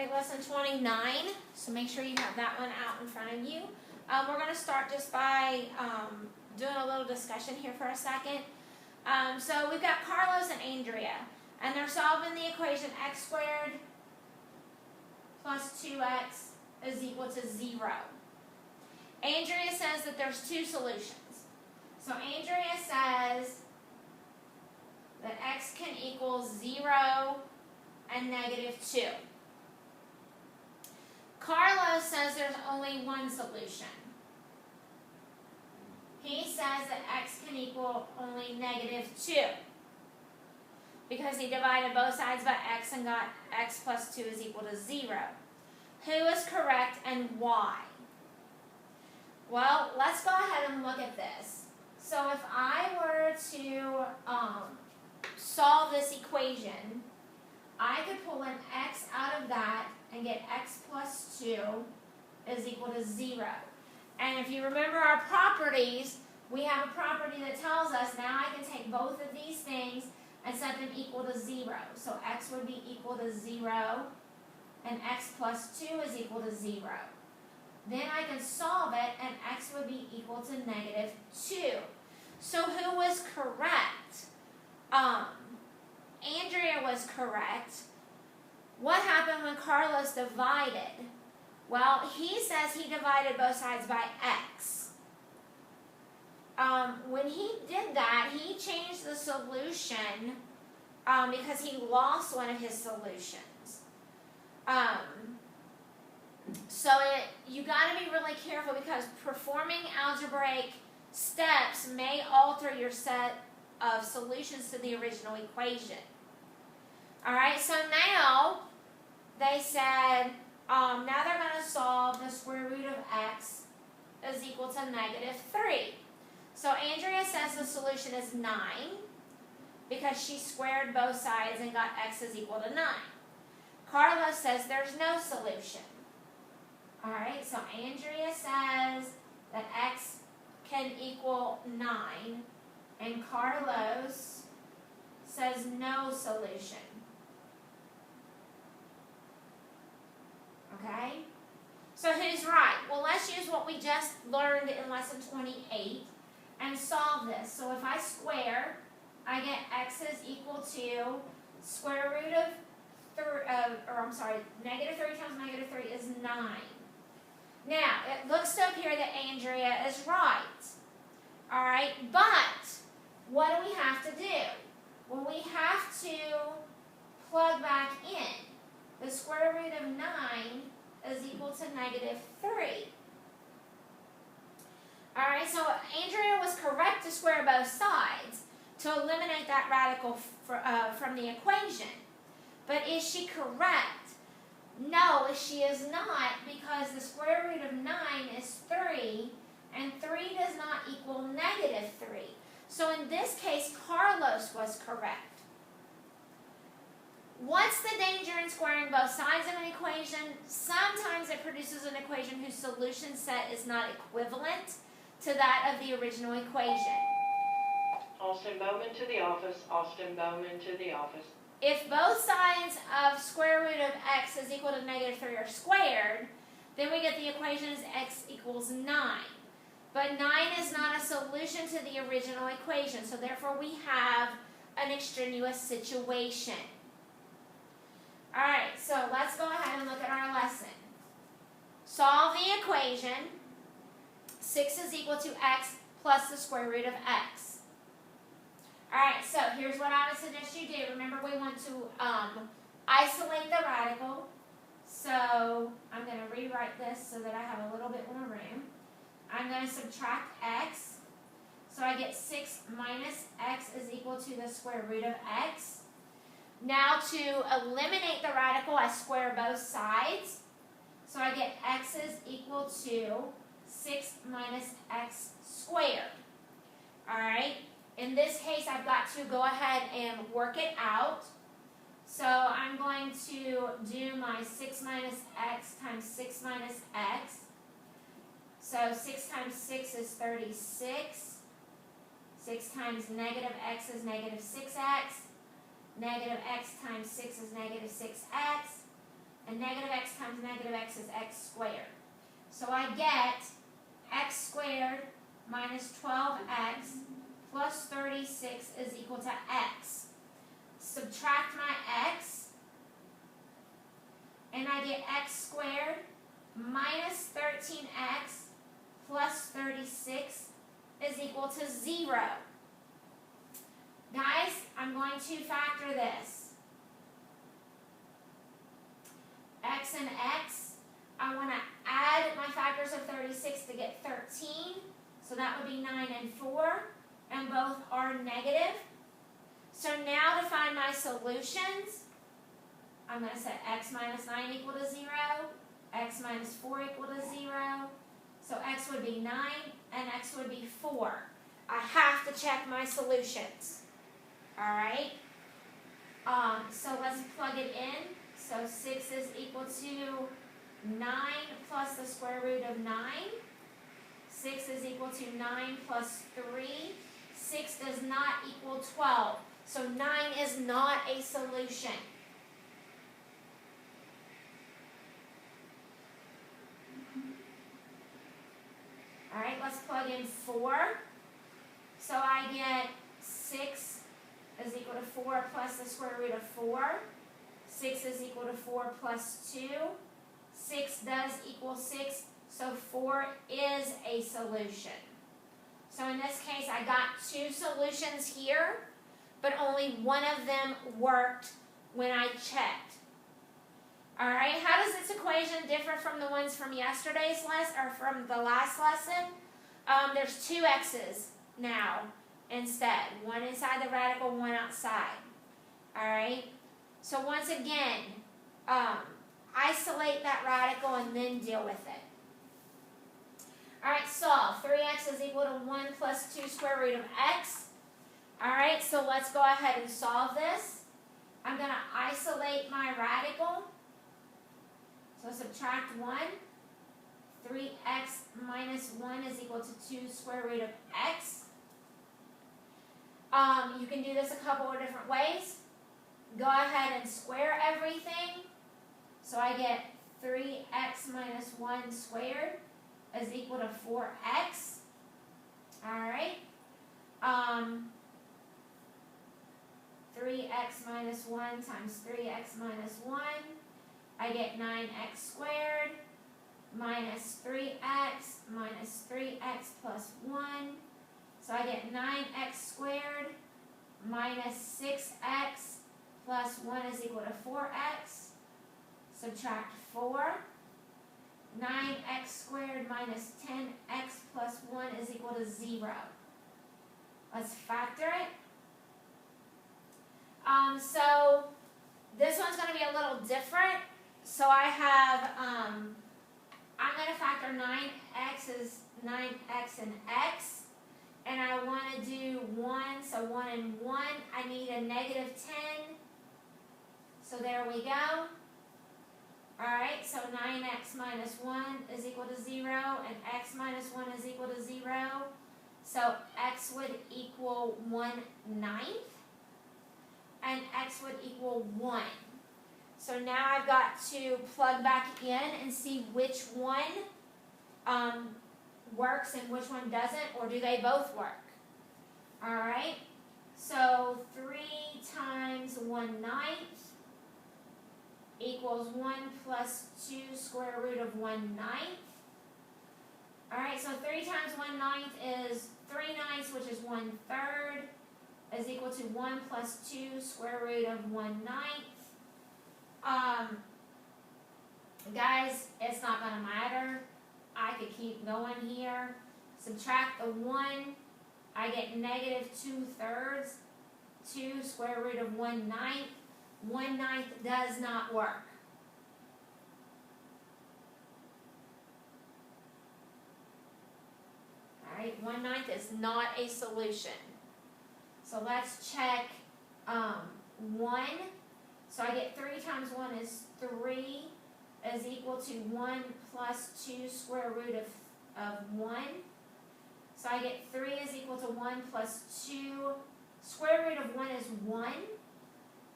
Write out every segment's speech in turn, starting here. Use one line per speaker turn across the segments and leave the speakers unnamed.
Alright, lesson 29, so make sure you have that one out in front of you. We're going to start just by doing a little discussion here for a second. So we've got Carlos and Andrea, and they're solving the equation x squared plus 2x is equal to 0. Andrea says that there's two solutions. So Andrea says that x can equal 0 and negative 2. Carlos says there's only one solution. He says that x can equal only negative 2 because he divided both sides by x and got x plus 2 is equal to 0. Who is correct and why? Well, let's go ahead and look at this. So if I were to solve this equation, I could pull an x out of that and get x plus 2 is equal to 0. And if you remember our properties, we have a property that tells us now I can take both of these things and set them equal to 0. So x would be equal to 0 and x plus 2 is equal to 0. Then I can solve it and x would be equal to negative 2. So who was correct? Andrea was correct. What happened when Carlos divided? Well, he says he divided both sides by x. When he did that, he changed the solution because he lost one of his solutions. You got to be really careful because performing algebraic steps may alter your set of solutions to the original equation. Alright, so now they said, now they're going to solve the square root of x is equal to negative 3. So Andrea says the solution is 9 because she squared both sides and got x is equal to 9. Carlos says there's no solution. Alright, so Andrea says that x can equal 9 and Carlos says no solution. Okay? So who's right? Well, let's use what we just learned in lesson 28 and solve this. So if I square, I get x is equal to square root of negative 3 times negative 3 is 9. Now, it looks to appear that Andrea is right. Alright, but what do we have to do? Well, we have to plug back in. The square root of 9 is equal to negative 3. Alright, so Andrea was correct to square both sides to eliminate that radical from the equation. But is she correct? No, she is not, because the square root of 9 is 3, and 3 does not equal negative 3. So in this case, Carlos was correct. What's the danger in squaring both sides of an equation? Sometimes it produces an equation whose solution set is not equivalent to that of the original equation.
Austin Bowman to the office. Austin Bowman to the office.
If both sides of square root of x is equal to negative 3 are squared, then we get the equation as x equals 9. But 9 is not a solution to the original equation, so therefore we have an extraneous situation. Alright, so let's go ahead and look at our lesson. Solve the equation. 6 is equal to x plus the square root of x. Alright, so here's what I would suggest you do. Remember, we want to isolate the radical. So I'm going to rewrite this so that I have a little bit more room. I'm going to subtract x. So I get 6 minus x is equal to the square root of x. Now to eliminate the radical, I square both sides. So I get x is equal to 6 minus x squared. Alright? In this case, I've got to go ahead and work it out. So I'm going to do my 6 minus x times 6 minus x. So 6 times 6 is 36. 6 times negative x is negative 6x. Negative x times 6 is negative 6x. And negative x times negative x is x squared. So I get x squared minus 12x plus 36 is equal to x. Subtract my x, and I get x squared minus 13x plus 36 is equal to 0. Guys, I'm going to factor this. X and x, I want to add my factors of 36 to get 13. So that would be 9 and 4, and both are negative. So now to find my solutions, I'm going to set x minus 9 equal to 0, x minus 4 equal to 0. So x would be 9 and x would be 4. I have to check my solutions. Alright? So let's plug it in. So 6 is equal to 9 plus the square root of 9. 6 is equal to 9 plus 3. 6 does not equal 12. So 9 is not a solution. Alright, let's plug in 4. So I get 6 is equal to 4 plus the square root of 4. 6 is equal to 4 plus 2. 6 does equal 6, so 4 is a solution. So in this case, I got 2 solutions here, but only one of them worked when I checked. Alright, how does this equation differ from the ones from yesterday's lesson, or from the last lesson? There's 2 x's now instead. One inside the radical, one outside. Alright, so once again, isolate that radical and then deal with it. Alright, solve. 3x is equal to 1 plus 2 square root of x. Alright, so let's go ahead and solve this. I'm going to isolate my radical. So subtract 1. 3x minus 1 is equal to 2 square root of x. You can do this a couple of different ways. Go ahead and square everything. So I get 3x minus 1 squared is equal to 4x. Alright. 3x minus 1 times 3x minus 1. I get 9x squared minus 3x minus 3x plus 1. So I get 9x squared minus 6x plus 1 is equal to 4x. Subtract 4. 9x squared minus 10x plus 1 is equal to 0. Let's factor it. So this one's going to be a little different. So I have, I'm going to factor 9x as 9x and x. And I want to do 1, so 1 and 1. I need a negative 10. So there we go. Alright, so 9x minus 1 is equal to 0, and x minus 1 is equal to 0. So x would equal 1/9, and x would equal 1. So now I've got to plug back in and see which one works and which one doesn't, or do they both work? Alright, so 3 times 1/9 equals 1 plus 2 square root of 1/9. Alright, so 3 times 1/9 is 3/9, which is 1/3, is equal to 1 plus 2 square root of 1/9. Guys, it's not going to matter. I could keep going here. Subtract the 1. I get negative 2/3. 2 square root of 1/9. 1/9 does not work. Alright, 1/9 is not a solution. So let's check 1. So I get 3 times 1 is 3 is equal to 1 plus 2 square root of 1. So I get 3 is equal to 1 plus 2. Square root of 1 is 1.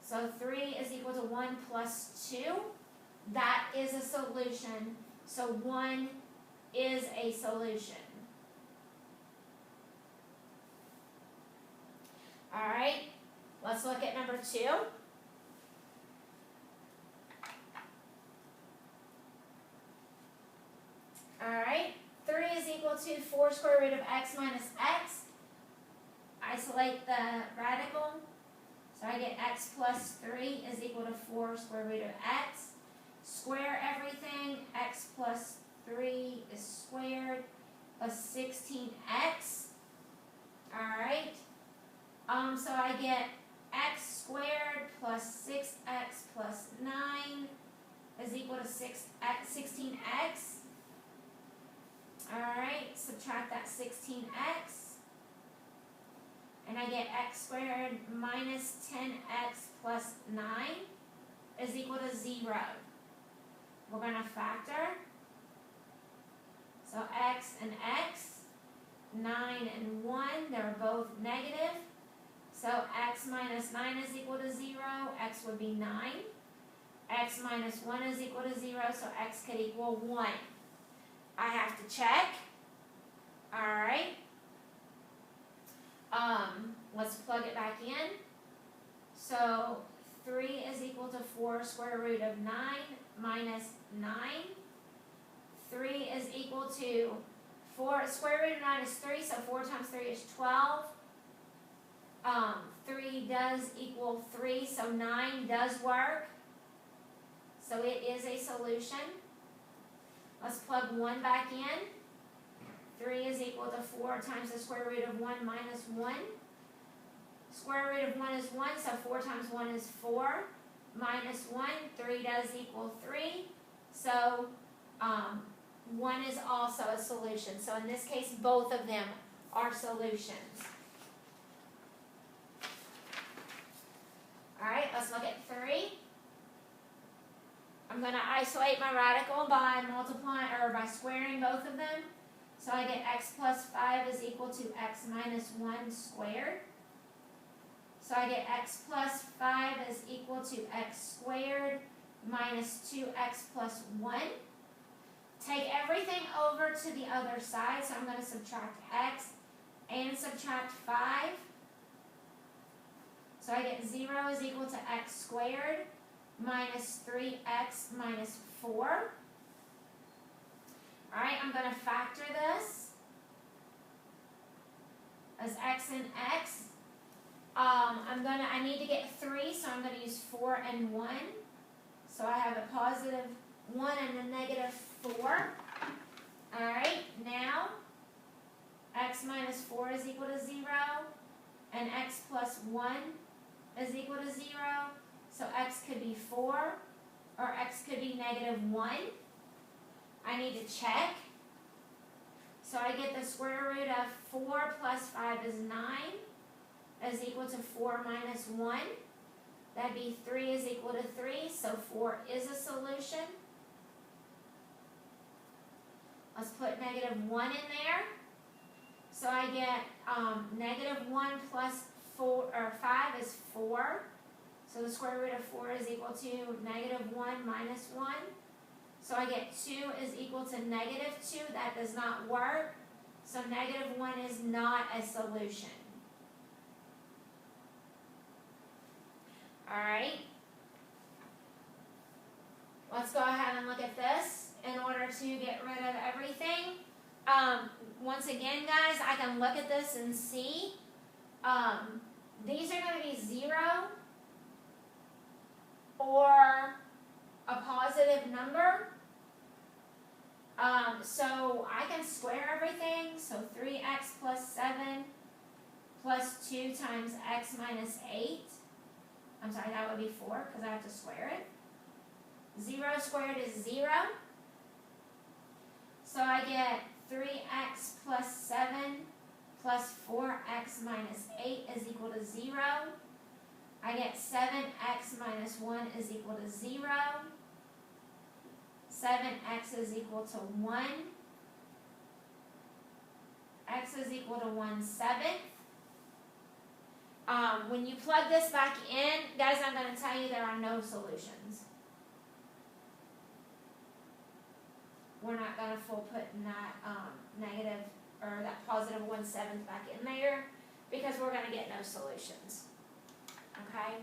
So 3 is equal to 1 plus 2. That is a solution. So 1 is a solution. All right, let's look at number 2. All right, 3 is equal to 4 square root of x minus x. Isolate the radical. So I get x plus 3 is equal to 4 square root of x. Square everything. X plus 3 is squared plus 16x. All right. So I get x squared plus 6x plus 9 is equal to 16x. All right, subtract that 16x. And I get x squared minus 10x plus 9 is equal to 0. We're going to factor. So x and x, 9 and 1, they're both negative. So x minus 9 is equal to 0, x would be 9. X minus 1 is equal to 0, so x could equal 1. I have to check. All right. Let's plug it back in. So 3 is equal to 4 square root of 9 minus 9. 3 is equal to 4, square root of 9 is 3, so 4 times 3 is 12. 3 does equal 3, so 9 does work. So it is a solution. Let's plug 1 back in. 3 is equal to 4 times the square root of 1 minus 1. Square root of 1 is 1, so 4 times 1 is 4. Minus 1, 3 does equal 3. So 1 is also a solution. So in this case, both of them are solutions. All right, let's look at 3. I'm going to isolate my radical by multiplying or by squaring both of them. So I get x plus 5 is equal to x minus 1 squared. So I get x plus 5 is equal to x squared minus 2x plus 1. Take everything over to the other side. So I'm going to subtract x and subtract 5. So I get 0 is equal to x squared minus 3x minus 4. All right, I'm going to factor this as x and x. I need to get 3, so I'm going to use 4 and 1. So I have a positive 1 and a negative 4. All right, now x minus 4 is equal to 0, and x plus 1 is equal to 0. So x could be 4, or x could be negative 1. I need to check. So I get the square root of 4 plus 5 is 9, is equal to 4 minus 1. That'd be 3 is equal to 3, so 4 is a solution. Let's put negative 1 in there. So I get negative 1 plus 4, or 5 is 4. So the square root of 4 is equal to negative 1 minus 1. So I get 2 is equal to negative 2. That does not work. So negative 1 is not a solution. All right. Let's go ahead and look at this in order to get rid of everything. Once again, guys, I can look at this and see. These are going to be 0 or a positive number. So I can square everything. So 3x plus 7 plus 2 times x minus 8. I'm sorry, that would be 4 because I have to square it. 0 squared is 0. So I get 3x plus 7 plus 4x minus 8 is equal to 0. I get 7x minus 1 is equal to 0. 7x is equal to 1. X is equal to 1/7. When you plug this back in, guys, I'm going to tell you there are no solutions. we're not going to full put in that negative or that positive 1/7 back in there because we're going to get no solutions. Okay?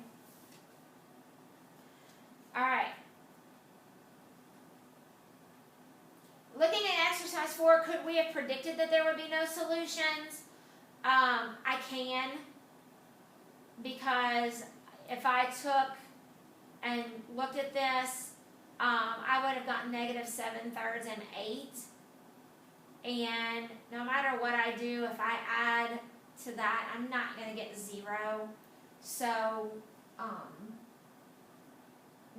Alright. Looking at exercise 4, could we have predicted that there would be no solutions? I can, because if I took and looked at this, I would have gotten negative 7/3 and 8. And no matter what I do, if I add to that, I'm not going to get 0. So,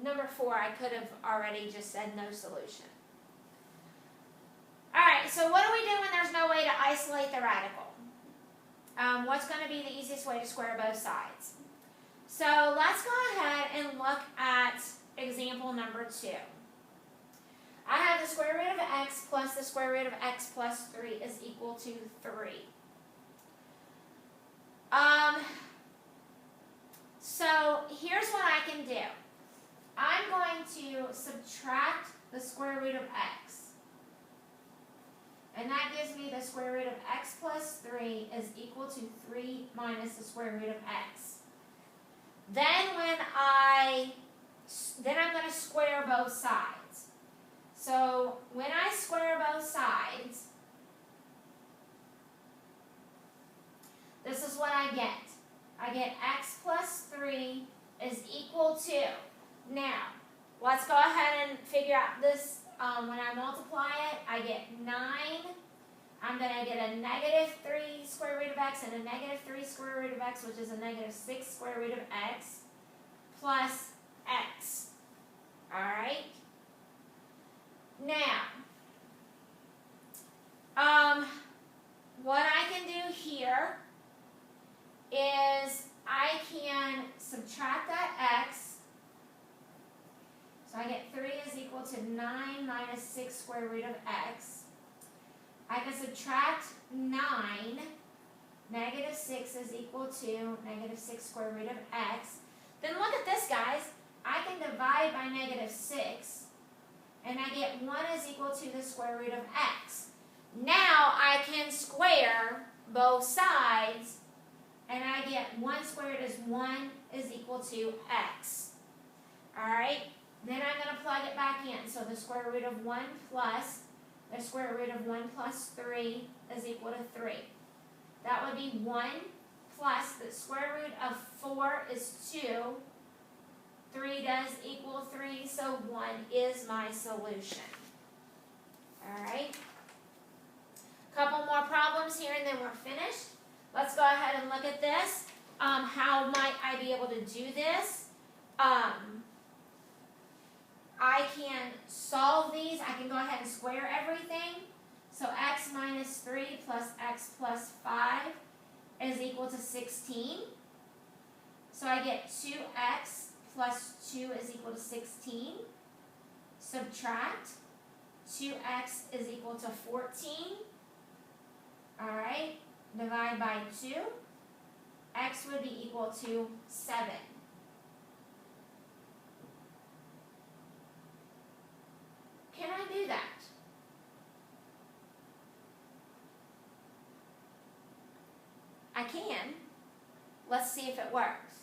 number 4, I could have already just said no solution. Alright, so what do we do when there's no way to isolate the radical? What's going to be the easiest way to square both sides? So let's go ahead and look at example number 2. I have the square root of x plus the square root of x plus 3 is equal to 3. So here's what I can do. I'm going to subtract the square root of x. And that gives me the square root of x plus 3 is equal to 3 minus the square root of x. Then I'm going to square both sides. So when I square both sides, this is what I get. I get x plus 3 is equal to, now, let's go ahead and figure out this. When I multiply it, I get 9. I'm going to get a negative 3 square root of x and a negative 3 square root of x, which is a negative 6 square root of x, plus x. Alright? Now, what I can do here is I can subtract that x. So I get 3 is equal to 9 minus 6 square root of x. I can subtract 9. Negative 6 is equal to negative 6 square root of x. Then look at this, guys. I can divide by negative 6. And I get 1 is equal to the square root of x. Now I can square both sides. And I get 1 squared is 1 is equal to x. Alright? Then I'm going to plug it back in. So the square root of 1 plus the square root of 1 plus 3 is equal to 3. That would be 1 plus the square root of 4 is 2. 3 does equal 3, so 1 is my solution. Alright? Couple more problems here and then we're finished. Let's go ahead and look at this. How might I be able to do this? I can solve these. I can go ahead and square everything. So x minus 3 plus x plus 5 is equal to 16. So I get 2x plus 2 is equal to 16. Subtract. 2x is equal to 14. Alright. Divide by 2. X would be equal to 7. Can I do that? I can. Let's see if it works.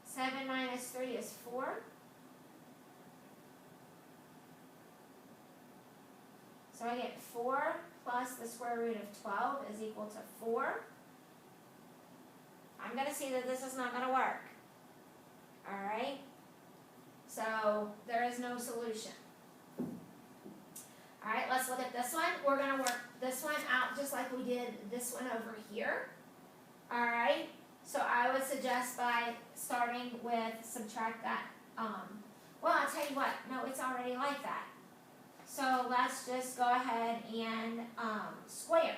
7 minus 3 is 4. So I get 4 plus the square root of 12 is equal to 4. I'm going to see that this is not going to work. Alright? So there is no solution. Alright, let's look at this one. We're going to work this one out just like we did this one over here. Alright, so I would suggest by starting with subtract that. Well, I'll tell you what. No, it's already like that. So let's just go ahead and square.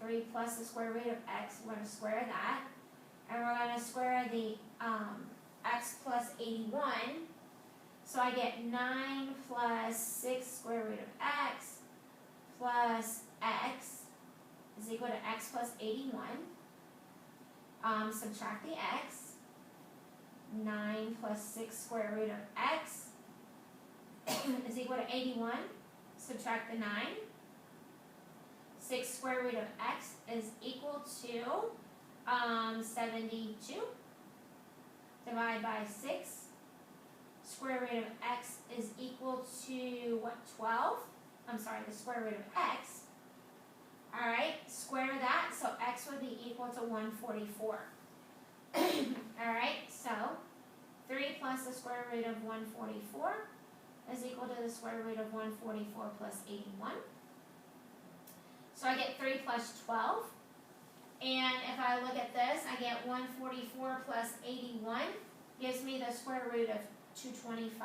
3 plus the square root of x, we're going to square that. And we're going to square the x plus 81. So I get 9 plus 6 square root of x plus x is equal to x plus 81. Subtract the x. 9 plus 6 square root of x is equal to 81. Subtract the 9. 6 square root of x is equal to 72. Divide by 6. Square root of x is equal to, what, 12? I'm sorry, the square root of x. Alright, square that, so x would be equal to 144. Alright, so 3 plus the square root of 144 is equal to the square root of 144 plus 81. So I get 3 plus 12. And if I look at this, I get 144 plus 81 gives me the square root of 225.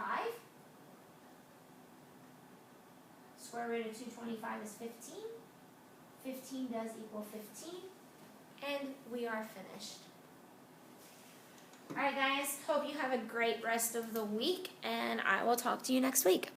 Square root of 225 is 15. 15 does equal 15. And we are finished. Alright guys, hope you have a great rest of the week, and I will talk to you next week.